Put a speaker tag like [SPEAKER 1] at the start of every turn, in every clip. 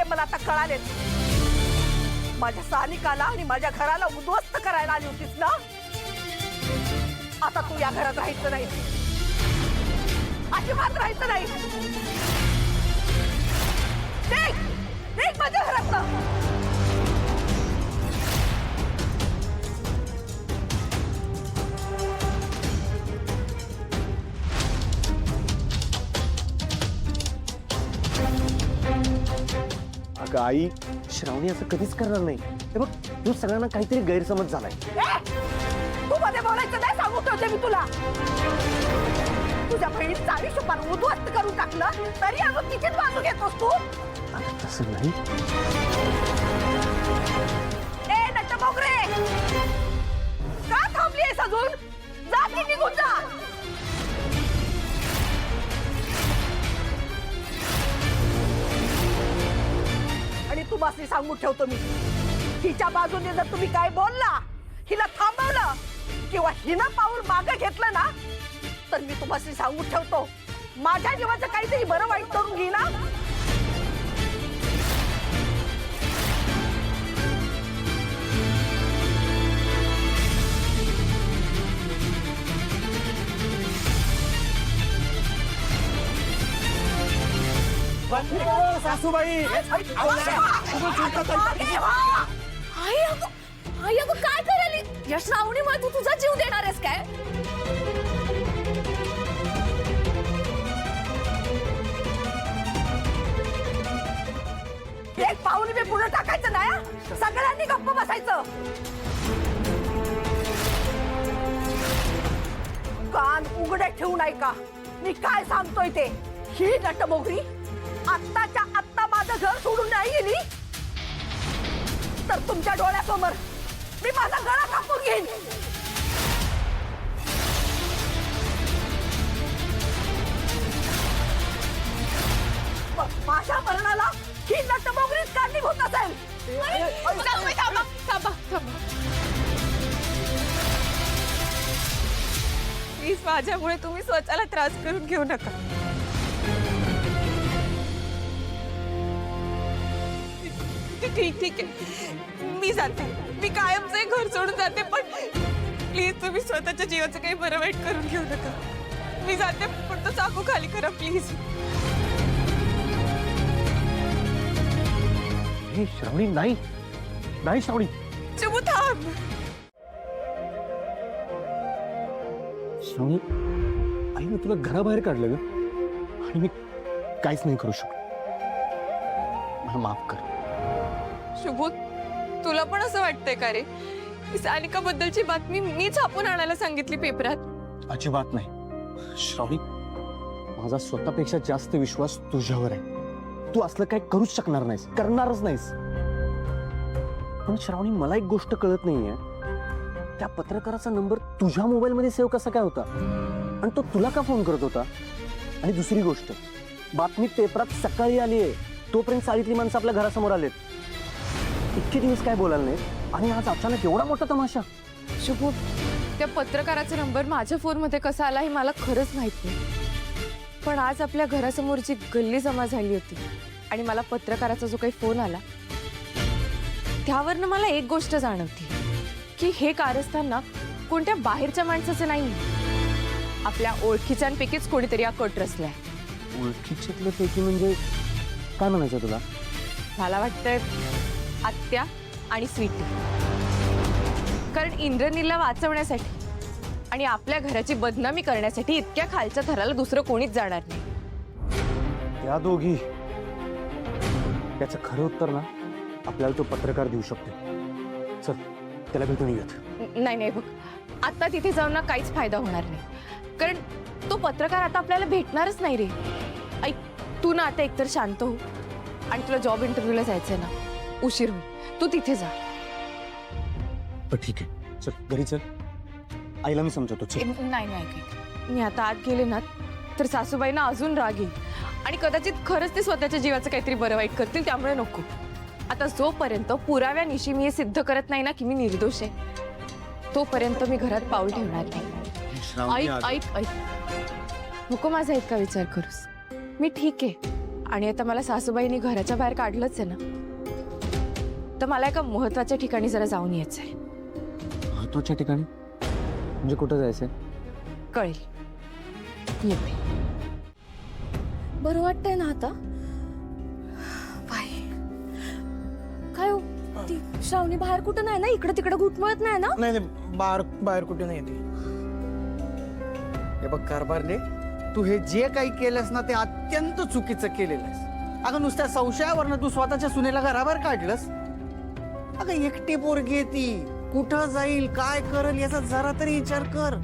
[SPEAKER 1] दरवाजे मला आता कळालेत. माझ्या सानिकाला आणि माझ्या घराला उद्ध्वस्त करायला आली होतीस ना. आता तू या घरात राहायचं नाही, अजिबात राहायचं नाही. निघ माझ्या घरातनं.
[SPEAKER 2] अगं आई, श्रावणी असं कधीच करणार नाही. हे बघ, तू सगळ्यांना काहीतरी गैरसमज झालाय.
[SPEAKER 1] तू मध्ये बोलायचं नाही सांगू ठेवते मी तुला. तुझ्या बहिणीचं आयुष्य फार उद्ध्वस्त करून टाकलं तरी अजून तिचीच बाजू घेतोस तू.
[SPEAKER 2] तसं नाही.
[SPEAKER 1] ए नटमोगरे, का थांबलीयस अजून? जा की निघून जा. आणि तुम्हाला सांगून ठेवतो मी, हिच्या बाजूने जर तुम्ही काय बोलला, हिला थांबवलं किंवा हिनं पाऊल मागे घेतलं ना, तर मी तुम्हाला सांगून ठेवतो माझ्या जीवाचं काहीतरी बरं वाईट करून घे ना.
[SPEAKER 2] सासूबाई,
[SPEAKER 3] आई अगं काय करायली? या श्रावणीमुळे तू तुझा जीव देणार आहेस काय?
[SPEAKER 1] एक पाऊल मी पुढे टाकायचं नाही. सगळ्यांनी गप्प बसायचं. कान उघडे ठेवून ऐका मी काय सांगतोय ते. ही नटमोगरी आत्ताच्या आत्ता माझं घर सोडून नाही गेली तर तुमच्या डोळ्यासमोर मी माझा गळा कापून घेईन. माझ्या मरणाला ही नटमोगरीच कारणीभूत असेल.
[SPEAKER 3] प्लीज माझ्यामुळे तुम्ही स्वतःला त्रास करून घेऊ नका. ठीक आहे, मी जाते. मी कायमचे घर सोडून जाते, पण प्लीज तुम्ही स्वतःच्या जीवाचं काही बरं वाईट करून घेऊ नका. मी जाते, पण तो चाकू खाली करा प्लीज.
[SPEAKER 2] हे श्रावणी, नाही नाही श्रावणी.
[SPEAKER 3] चिमू थांब.
[SPEAKER 2] श्रावणी, आईने तुला घराबाहेर काढलं ग, आणि मी काहीच नाही करू शकलो. मला माफ कर.
[SPEAKER 3] शुभू, तुला पण असं वाटतंय का रे? सानिका बद्दलची बातमी मी छापून आणायला सांगितली पेपरात?
[SPEAKER 2] अजिबात नाही श्रावणी. माझा स्वतःपेक्षा जास्त विश्वास तुझ्यावर आहे. तू असलं काय करूच शकणार नाहीस, करणारच नाहीस. पण श्रावणी, मला एक गोष्ट कळत नाहीये, त्या पत्रकाराचा नंबर तुझ्या मोबाईल मध्ये सेव्ह कसा काय होता, आणि तो तुला का फोन करत होता? आणि दुसरी गोष्ट, बातमी पेपरात सकाळी आली आहे, तोपर्यंत चाळीतली माणसं आपल्या घरासमोर आलेत. इतके दिवस काय बोलायला नाही, आणि आज अचानक एवढा मोठा तमाशा.
[SPEAKER 3] शुभू, त्या पत्रकाराचा नंबर माझ्या फोनमध्ये कसा आला हे मला खरंच माहित नाही. पण आज आपल्या घरासमोरची गल्ली जमा झाली होती आणि मला पत्रकाराचा जो काही फोन आला त्यावरनं मला एक गोष्ट जाणवती की हे कारस्थान ना कोणत्या बाहेरच्या माणसाचं नाही, आपल्या ओळखीच्यांपैकीच कोणीतरी हा कट रचलाय.
[SPEAKER 2] ओळखीच्यातल्या पैकी म्हणजे काय म्हणायचं तुला?
[SPEAKER 3] मला वाटतंय आत्या आणि स्वीटी. कारण इंद्रनीलला वाचवण्यासाठी आणि आपल्या घराची बदनामी करण्यासाठी इतक्या खालच्या थराला दुसरं कोणीच जाणार नाही.
[SPEAKER 2] या दोघी, त्याचं खरं उत्तर ना आपल्याला तो पत्रकार देऊ शकतो. चल, त्याला भेटून येऊयात.
[SPEAKER 3] नाही बघ, आता तिथे जाऊन ना काहीच फायदा होणार नाही. कारण तो पत्रकार आता आपल्याला भेटणारच नाही रे. ऐक, तू ना आता एकतर शांत हो, आणि तुला जॉब इंटरव्ह्यूला जायचंय ना, उशीर होईल, तू तिथे जा.
[SPEAKER 2] ठीक आहे, चल घरी चल. आईला मी समजवतो.
[SPEAKER 3] नाही मी आता आत गेले ना तर सासूबाईंना अजून राग येईल आणि कदाचित खरंच ते स्वतःच्या जीवाचं काहीतरी बरं वाईट करतील. त्यामुळे नको. आता जोपर्यंत पुराव्यानिशी मी हे सिद्ध करत नाही ना की मी निर्दोष आहे, तोपर्यंत मी घरात पाऊल ठेवणार नाही. ऐक नको माझा इतका विचार करूस. मी ठीक आहे आणि आता मला सासूबाईंनी घराच्या बाहेर काढलंच आहे ना, तर मला एका महत्वाच्या ठिकाणी जरा जाऊन यायचंय.
[SPEAKER 2] महत्वाच्या ठिकाणी म्हणजे कुठं जायचंय?
[SPEAKER 3] कळेल, येते. बरं वाटतंय ना आता? बाई, काय हो, ती श्रावणी बाहेर कुठं नाही ना? इकडे तिकडे घुटमळत नाही ना?
[SPEAKER 4] नाही नाही, बाहेर बाहेर कुठे नाही ती. हे बघ कारभारने, तू हे जे काही केलंस ना ते अत्यंत चुकीचं केलेलं आहेस. अगं नुसत्या संशयावरनं तू स्वतःच्या सुनेला घराबाहेर काढलंस. अगं एकटी पोरगी आहे ती, कुठं जाईल काय करेल याचा जरा तरी विचार कर.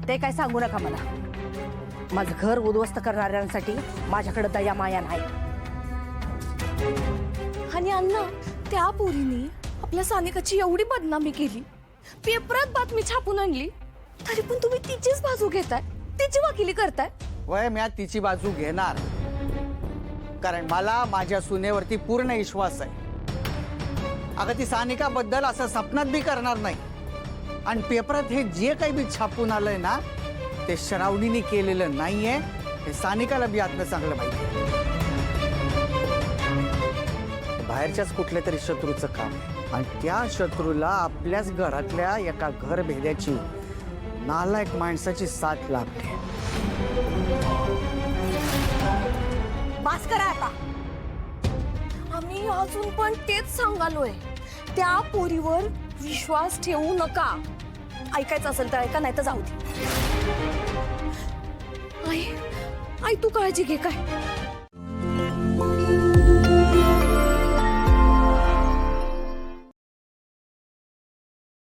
[SPEAKER 1] ते काय सांगू नका मला. माझं घर उद्ध्वस्त करणाऱ्यांसाठी माझ्याकडे दया माया नाही.
[SPEAKER 5] आणि अण्णा, त्या पोरीने आपल्या सानिकाची एवढी बदनामी केली, पेपरात बातमी छापून आणली, तरी पण तुम्ही तिचीच बाजू घेताय, तिची वकिली करताय.
[SPEAKER 4] वय मी तिची बाजू घेणार, कारण मला माझ्या सुनेवरती पूर्ण विश्वास आहे. अगं ती सानिकाबद्दल असं स्वप्नात बी करणार नाही. आणि पेपरात हे जे काही बी छापून आलंय ना ते श्रावणीने केलेलं नाहीये, हे सानिकाला बी आतलं चांगलं माहिती. बाहेरच्याच कुठल्या तरी शत्रूचं काम आहे. आणि त्या शत्रूला आपल्याच घरातल्या एका घर भेद्याची, नालायक माणसाची साथ लाभते.
[SPEAKER 1] बास करा आता.
[SPEAKER 5] आम्ही अजून पण तेच सांगालोय, त्या पोरीवर विश्वास ठेवू नका. ऐकायचं असेल तर ऐका, नाही तर जाऊ दे. आई, आई तू काळजी घे काय.